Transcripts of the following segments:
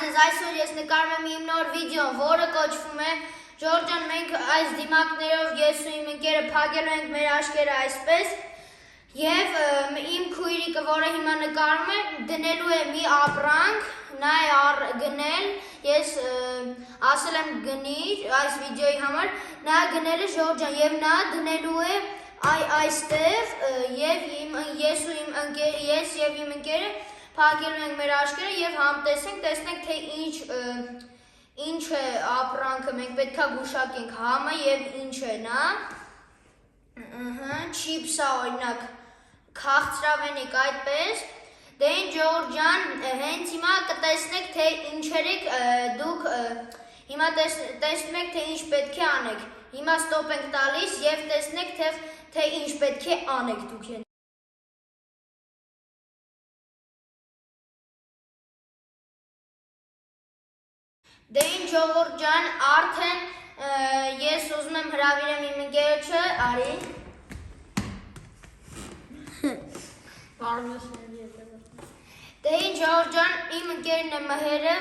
ձեզ այսօր ես նկարում եմ իմ նոր վիդեոն, որը կոչվում է Ջորջան, մենք այս դիմակներով ես ու իմ ընկերը փակելու ենք մեր աչքերը այսպես եւ իմ քույրիկը, որը հիմա նկարում է, դնելու է մի ապրանք, նա է գնել, ես ասել եմ գնի այս վիդեոյի համար, նա գնել է Ջորջան եւ նա դնելու է այստեղ եւ ես եւ իմ ընկերը փակելու ենք մեր աչքերը եւ համտեսենք, տեսնենք թե ինչ է ապրանքը, մենք պետքա գուշակենք համը եւ ինչ է նա։ Չիպսա օրինակ քաղցրավենիք այդպես։ Դե ինչ Ջորջան, հենց հիմա կտեսնեք թե ինչեր եք դուք հիմա տեսնում եք թե ինչ պետք է անեք։ Հիմա ստոպ ենք տալիս եւ տեսնեք թե ինչ պետք է անեք դուք։ Դե ինչ ժողովուրդ ջան, արդեն ես ուզում եմ հրավիրեմ իմ ընկերոջը, արի։ Դե ինչ ժողովուրդ ջան, իմ ընկերն է Մհերը,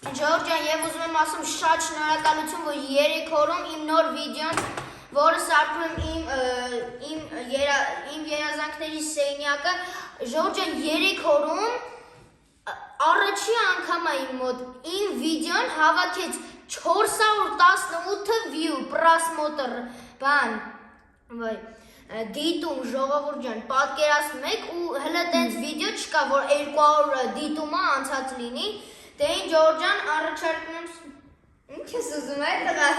ժողովուրդ ջան, եւ ուզում եմ ասում շատ շնորհակալություն, որ 3 օրում իմ նոր վիդեոն, որը սարքում եմ իմ երազանքների սենյակը, ժողովուրդ ջան, 3 օրում առաջի անգամ իմ մոտ իմ վիդեոն հավաքեց 418 view պրասմոտր բան դիտում ժողովուրդ ջան պատկերացնում եք ու հələ տենց վիդեո չկա որ 200 դիտումը անցած լինի դե ինչ Ջորջ ջան առաջարկում եմ ինչ ես ուզում այդ տղա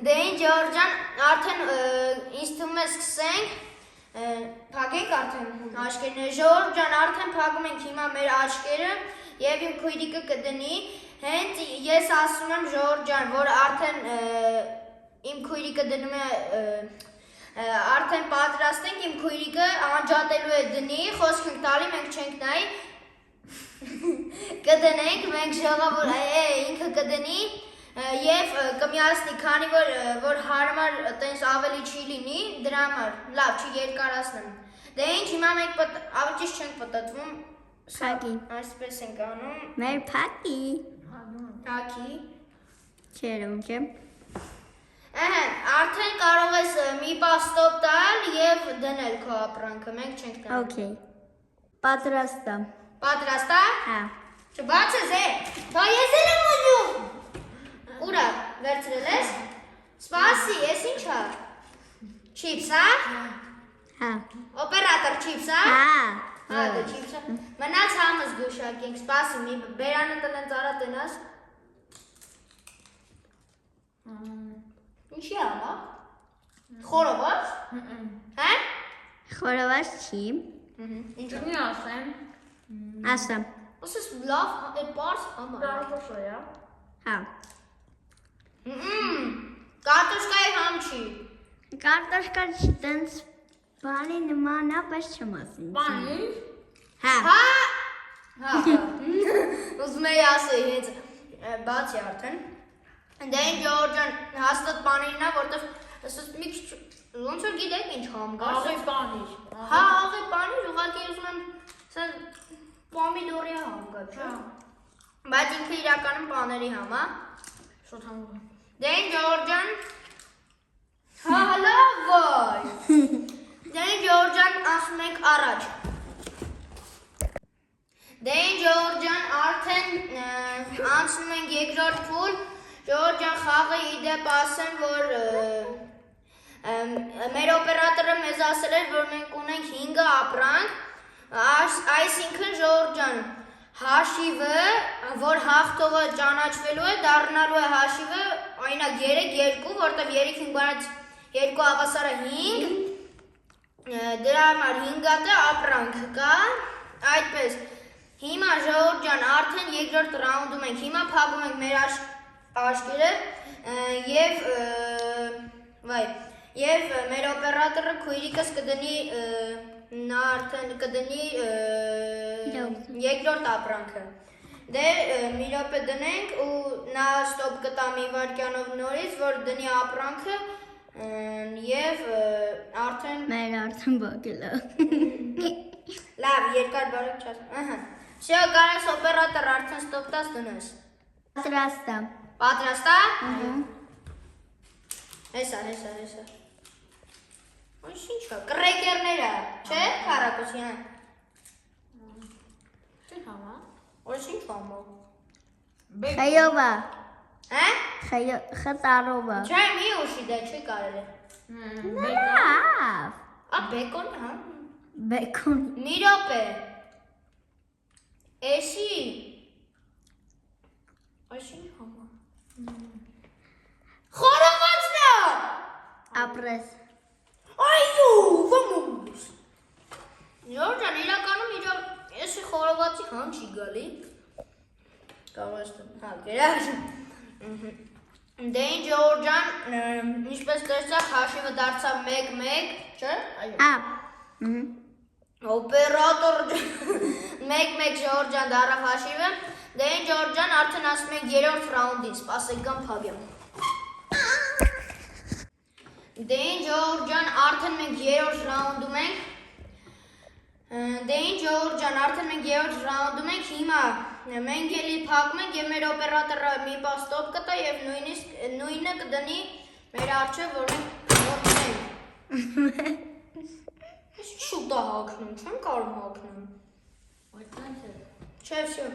դե ինչ Ջորջ ջան արդեն ինձ թվում է սկսենք Փակենք արդեն աչքերները, Ժողովուրդ ջան, արդեն փակում ենք հիմա մեր աչքերը եւ իմ քույրիկը կդնի, հենց ես ասում եմ Ժողովուրդ ջան, որ արդեն իմ քույրիկը դնում է արդեն պատրաստենք իմ քույրիկը անջատելու է դնի, խոսք ենք տալի, մենք չենք նայի կդնենք, մենք ժողովուրդ ինքը կդնի Եվ կմիացնի, քանի որ հարմար տենց ավելի չի լինի, դրա համար, լավ, չի երկարացնեմ Դե ինչ, հիմա մենք ավելի ճիշտ չենք պտտվում Փակի Այսպես ենք անում Մեր փակի Փակի Չերում չեմ Արդեն կարող ես մի պահ ստոպ տալ և դնել քո ապրանքը, մենք չենք տալ Okay Պատրաստ եմ Պատրաստ է? Հա Չբացես Դա ես էլ եմ ուզում Ուրա, վերցրել ես? Սպասի, ես ինչ հա? Չիպս, հա? Հա Օպերատոր չիպս, հա? Հա Հա, դե չիպս, հա? Մնաց համս գուշակենք, սպասի, մի բերանը տնեն ծարա տնաս Ինչի համա? Խորոված? Հա? Խորոված չի Ինչու մի ասեմ? Ասեմ Ասես լավ, պարս համար Դարվոշ է, Հա Կարտոշկայի համ չի Կարտոշկա տենց բանի նման է, բայց չեմ ասին Բանի? Հա Հա Ուզում էի ասեի հենց բացի արդեն Դե ինչ Ջորջ ջան հաստատ բանիրն է, որտեղ ասես մի քիչ ոնց որ գիտեք ինչ համ կա Աղի բանիր Հա, աղի բանիր, ուղղակի ուզում եմ ասել պոմիդորի համ կա, չէ Բայց ինքը իրականում պաների համ է Շոտ համ Դե ինչ Ջորջ ջան Հա, լավ վայ Դե ինչ Ջորջ ջան ասում ենք առաջ Դե ինչ Ջորջ ջան արդեն անցնում ենք երկրորդ փուլ Ջորջ ջան խաղը իդեպ ասեմ որ մեր օպերատորը մեզ ասել էր որ մենք ունենք 5 ապրանք այսինքն Ջորջ ջան հաշիվը որ հաղթողը ճանաչվելու է դառնալու է հաշիվը օրինակ 3-2 որտեղ 3-5 բանից 2 հավասարը 5 դրա համար 5-ատը ապրանք կա այդպես հիմա Ժողովուրդ ջան արդեն երկրորդ ռաունդում ենք հիմա փակում ենք մեր աչքերը եւ մեր օպերատորը քույրիկս կդնի նա արդեն կդնի երկրորդ ապրանքը Դե մի րոպե դնենք ու նա ստոպ կտա մի վայրկյանով նորից, որ դնի ապրանքը եւ արդեն Մեր արդեն բակել է Լավ, երկար բարակ չաս։ Ահա։ Всё, կարես օպերատոր արդեն ստոպտաս դնես։ Պատրաստա։ Պատրաստ է։ Հեսա։ Ոչ ինչ է, կրեկերները, չէ՞, Քարակոսյան։ Չէ՞ համա։ Ոչ ինչ ամո։ Խայովա։ Հա։ Խտարովա։ Չէ, մի ուշի դա չի կարելի։ Լավ։ Ա բեկոն, հա։ Բեկոն։ Մի րոպե։ Էսի։ Ոչ ինչ ամո։ Խորովածն է։ Ապրես։ Այո, վամուս։ Յորջան, իրականում էսի խորովածի հան չի գալի։ Կարող ես հա գերաշ։ Դե ինչ Յորջան, ինչպես տեսակ հաշիվը դարձավ 1-1, չէ՞։ Հա։ Օպերատոր 1-1 Յորջան դարավ հաշիվը։ Դե ինչ Յորջան, արդեն ասում ենք 3-րդ ռաունդին, սպասեք գամ փագեմ։ Դե ինչ Ջորջան, արդեն մենք 3-րդ ռաունդում ենք։ Հիմա մենք էլի փակում ենք եւ մեր օպերատորը մի պահ ստոպ կտա եւ նույնիսկ նույնը կդնի մեր արջը, որ մենք գործենք։ Ես շուտ է հագնում, չեմ կարող հագնում։ Չէ, всё։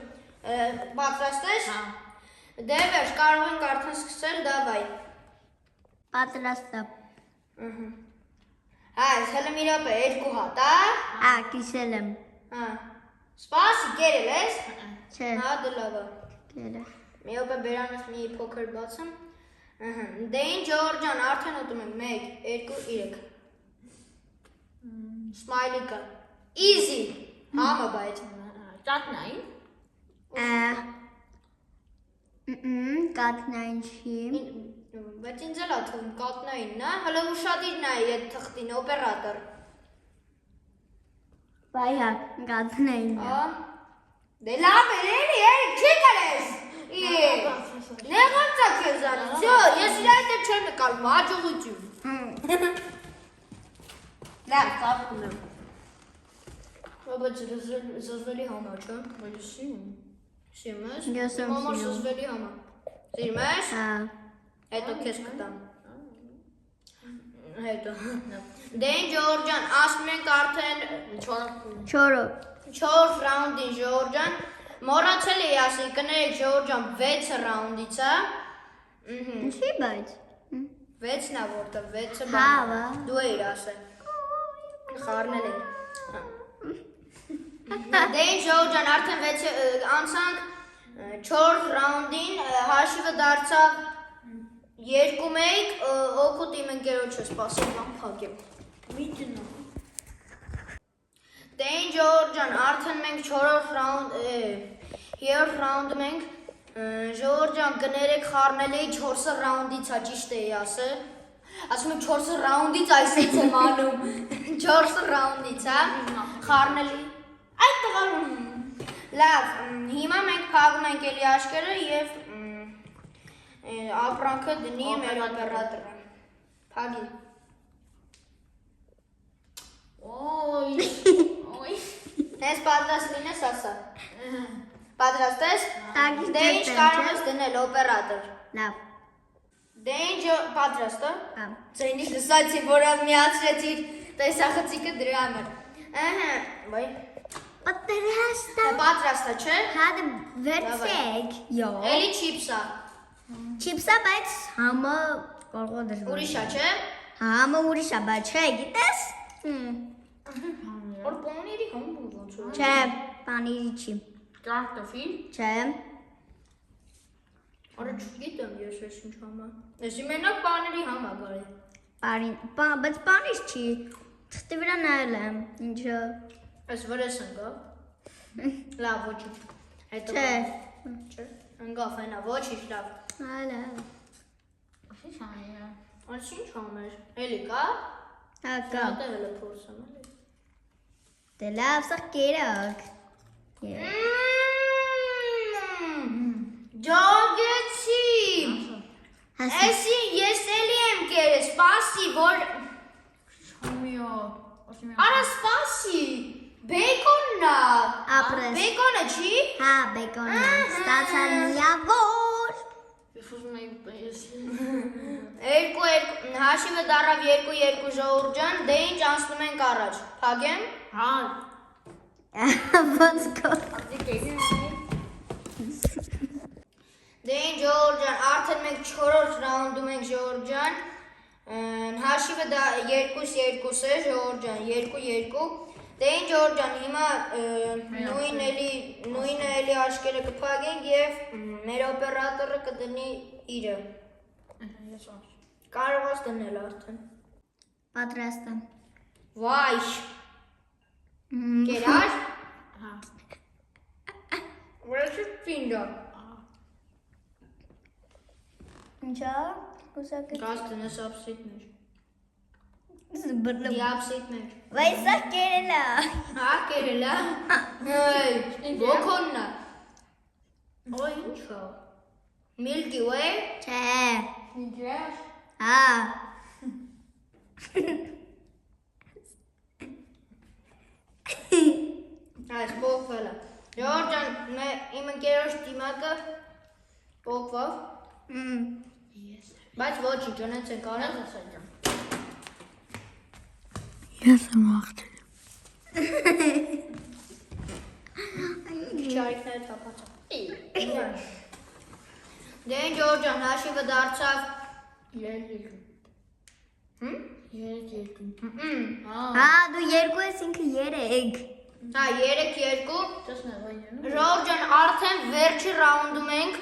Պատրաստ ես։ Հա։ Դե վերջ, կարող ենք արդեն սկսել, դավայ։ Պատրաստա։ Հա, հələ մի րոպե, 2 հատ, հա։ Հա, կիսել եմ։ Հա։ Սպասի, կերել ես։ Չէ։ Հա, դե լավ է։ Կերը։ Մի րոպե բերանս մի փոքր բացեմ։ Դե ինչ Ջորջան, արդեն ուտում ենք 1, 2, 3։ Սմայլիկը։ Easy։ Համը բայց։ Ճատնային։ Կատնային չի։ Բայց ինձ էլ աթվում կատնայինն է, հələ ուշադիր նայ այդ թղթին օպերատոր։ Բայա, կատնային։ Հա։ Դե լավ է, էլի, չի կարես։ Նեղանց է քեզանից, всё, ես իր հետ չեմ նկարում, հաջողություն։ Լավ, ծաղկում եմ։ Բայց զզվելի համա, չէ՞։ Բայց սիմ։ Սիրում ես։ Ես եմ Մամա սիրում։ զզվելի համա։ Սիրում ես։ Հա։ Հետո քեզ կտամ։ Հետո։ Դե ինչ Ջորջան, ասում ենք արդեն 4 4 ռաունդին Ջորջան, մոռացել էի ասել, կներեք Ջորջան 6 ռաունդից է։ Ինչի բայց։ 6-ն է որտեղ 6-ը Հա, վա։ դու էիր ասել։ Խառնել եմ։ Դե ինչ Ջորջան, արդեն 6 անցանք 4 ռաունդին, հաշիվը դարձավ 2-1, օգուտ իմ ընկերոջը սպասել բան փակեմ։ Միտնո։ Դե ինչ Ջորջան, արդեն մենք 4-րդ ռաունդ, 3-րդ ռաունդում ենք, Ջորջան կներեք խառնել էի 4 ռաունդից է ճիշտ էի ասել։ Ասում եմ 4 ռաունդից այսից եմ անում։ 4 ռաունդից է խառնելի։ Այդ տղարում։ Լավ, հիմա մենք փակում ենք էլի աշկերը եւ ապրանքը դնի մեր օպերատորը։ Փագի։ Ոյ։ Ես պատրաստ լինես ասա։ Պատրաստ ես։ Տակից Դե ինչ դեպեմ, կարող չէ՞։ ես դնել օպերատոր։ Լավ։ Դե ինչ պատրաստ է։ Հա։ Ձայնի լսացի, որ միացրեցիր տեսախցիկը դրա համար։ Ահա, բայ։ Պատրաստա։ Պատրաստ է, չէ։ Հադ վերցեք։ Յո։ Էլի չիպսա։ Չիպսա բայց համը կարող դժվար։ Ուրիշ է, չէ։ Համը ուրիշ է, բայց չէ, գիտես։ Որ պաների համ ոնց է։ Չէ, պանիրի չի։ Կարտոֆիլ։ Չէ։ Արա չգիտեմ ես ես ինչ համա։ Ես մենակ պաների համ է գալի։ Բայց պանիր չի։ Թղթի վրա նայել եմ։ Ինչը։ Այս վրես ընկա։ Լավ, ոչինչ։ Հետո Չէ։ Չէ։ Ընկավ այնա, ոչինչ լավ։ Հալա։ Ինչ անիա։ Այս ինչ համեր։ Էլի կա։ Հա կա։ Դա հələ փորձեմ էլի։ Դե լավ, սա կերակ։ Ջոգեցի։ Հասի։ Էսի ես էլի եմ կերել, սպասի, որ Համիո։ Արա սպասի։ Բեկոնն է։ ապրես։ Բեկոնը չի։ Հա, բեկոնը։ Ստացար միավոր։ Ես ուզում եի պես։ Հաշիվը դարավ 2-2 Ժողովուրդ ջան, դե ինչ անցնում ենք առաջ։ Փակեմ։ Հա։ Ոնց կո։ Դե ինչ Ժողովուրդ ջան, արդեն մենք 4-րդ ռաունդում ենք Ժողովուրդ ջան։ Հաշիվը դա 2-2 է Ժողովուրդ ջան, 2-2։ Դե ինչ Ժողովուրդ ջան, հիմա նույնը էլի աչքերը կփակենք եւ մեր օպերատորը կդնի իրը։ Ես ո՞ր։ Կարող ես դնել արդեն։ Պատրաստ եմ։ Վայ։ Կերար։ Հա։ Որոշ պինდა։ Ինչա։ Կուսակը։ Գազ դնես ապսիտներ։ Զբռնեմ։ Դիապսիտներ։ Վայ սա կերելա։ Հա, կերելա։ Հայ, ոգոննա։ Օ, ինչ է։ Milky Way։ Չէ։ Ինչ է։ Հա։ Այս բողվելը։ Ժողովուրդ ջան, իմ ընկերոջ դիմակը բողվավ, Ես։ բայց ոչինչ, ունեց ենք արել։ Ես եմ աղթել։ Չարիքները թափացա։ Դե ինչ Ժողովուրդ ջան, հաշիվը դարձավ 3-2։ Հմ? 3-2։ Հա, դու 2 ես ինքը 3։ Հա, 3-2։ Տեսնեմ վայրենու։ Ժողովուրդ ջան, արդեն վերջի ռաունդում ենք։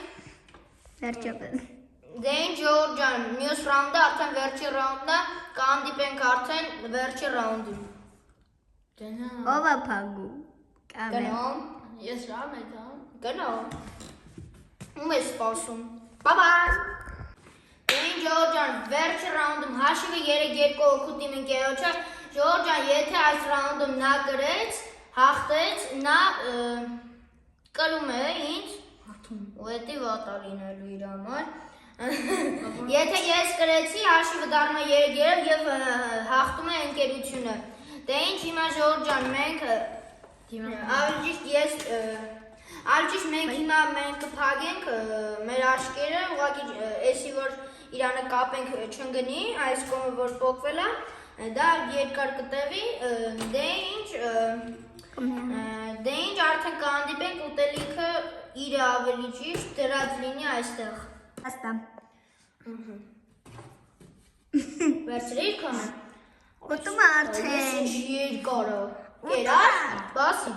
Վերջապես։ Դե ինչ Ժողովուրդ ջան, մյուս ռաունդը արդեն վերջի ռաունդն է, կհանդիպենք արդեն վերջի ռաունդում։ Գնա։ Ով է փագու։ Կամեր։ Գնամ, Ես լավ եմ դա։ գնամ։ Ում ես սպասում։ Բաբայ։ Դե ինչ Ժողովուրդ ջան, վերջի ռաունդում հաշիվը 3-2 օգուտ իմ ընկերոջը։ Ժողովուրդ ջան, եթե այս ռաունդում նա գրեց, հաղթեց, նա կրում է ինձ։ Հաղթում։ Ու էդի վատա լինելու իր համար։ Եթե ես գրեցի, հաշիվը դառնում է 3-3 եւ հաղթում է ընկերությունը։ Դե ինչ հիմա Ժողովուրդ ջան, մենք ավելի ճիշտ մենք հիմա կփակենք մեր աչքերը, ուղղակի էսի որ իրանը կապենք չընկնի, այս կողմը որ փոկվել է, դա երկար կտևի, դե ինչ արդեն կհանդիպենք ուտելիքը իրը ավելի ճիշտ դրած լինի այստեղ։ Աստա։ Վերցրիր քոնը։ Ուտում է արդեն։ Ինչ երկար է։ Կերար, բասի։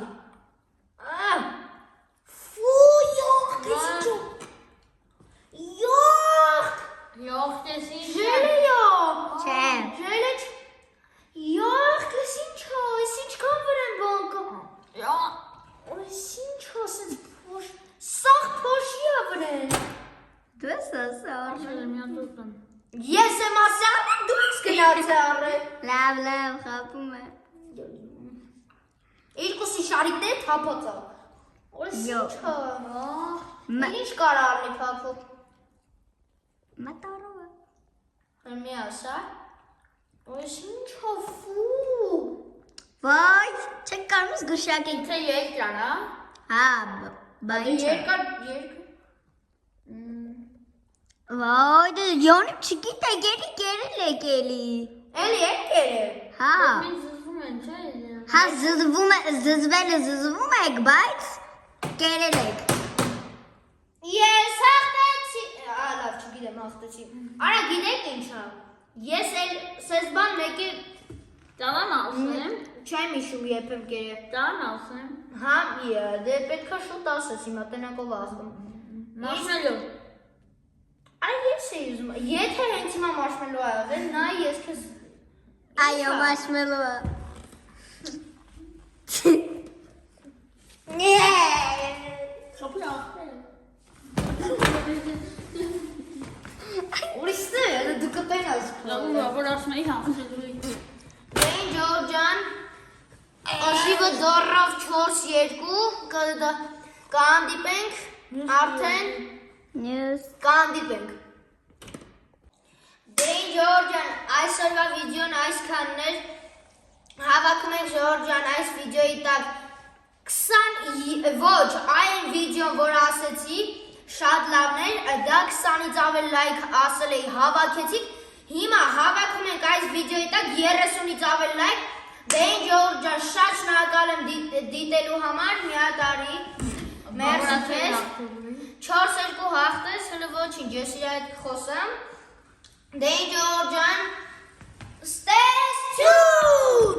Ֆու, յող, դες ինչ է։ Յող, Յող, դες ինչ է։ ժելը է։ Չէ։ Ժելը չ։ Յող, դες ինչ է, ես ինչքան վրան բան կա։ Յող։ Ես ինչ է, սենց փոշ, սաղ փոշի է վրան։ Դու ես ասա։ Ասել եմ յանդուտն։ Ես եմ ասել, դու ես գնացի առել։ Լավ, խապում է։ Երկուսի շարիկները թափած է։ Ես Յո։ ինչ է։ Ինչ կարա առնի փափուկ։ Մտարով է։ Հրմի ասա։ Ես ինչ է, ֆու։ Վայ, չեք կարում ես գուշակել։ Ինքը երկար, հա։ Հա, բա ինչ է։ Երկար։ Վայ, դե յոնի չգիտե, գերի կերել է կելի։ Էլի է կերել։ Հա։ Մենք զզվում են, չէ՞։ Հա, զզվում եք, բայց կերել եք։ Ես հաղթեցի։ Լավ, չգիտեմ, հաղթեցի։ Արա, գիտեք ինչ է։ Ես էլ սեզբան մեկի Տանան ասեմ։ չեմ հիշում երբ եմ կերել։ Տան ասեմ։ Հա, դե պետքա շուտ ասես, հիմա տենակով ասում։ Մարշմելո։ Արա, ես էի ուզում։ Եթե հենց հիմա մարշմելո ա եղել, նա ես քեզ Այո, մաշմելո է։ Խփի ախտել։ Ուրիշը, դու կտենաս։ Լավ, որ ասում էի հաղթելու։ Դե ինչ Ժողովուրդ ջան, Աշիվը դառավ 4-2, կհանդիպենք արդեն Նյուս։ կհանդիպենք։ Դե ինչ Ժողովուրդ ջան, այսօրվա վիդեոն այսքանն էր։ Հավաքում ենք Ժողովուրդ ջան այս վիդեոյի տակ 20 ոչ, այն վիդեոն, որ ասեցի, շատ լավն էր, դա 20-ից ավել լայք ասել էի, հավաքեցիք, հիմա հավաքում ենք այս վիդեոյի տակ 30-ից ավել լայք, դե ինչ Ժողովուրդ ջան, շատ շնորհակալ եմ դիտելու համար, միատարի, մերսի քեզ, 4-2 հաղթես, հələ ոչինչ, ես իր հետ կխոսեմ, դե ինչ Ժողովուրդ ջան, stay tuned!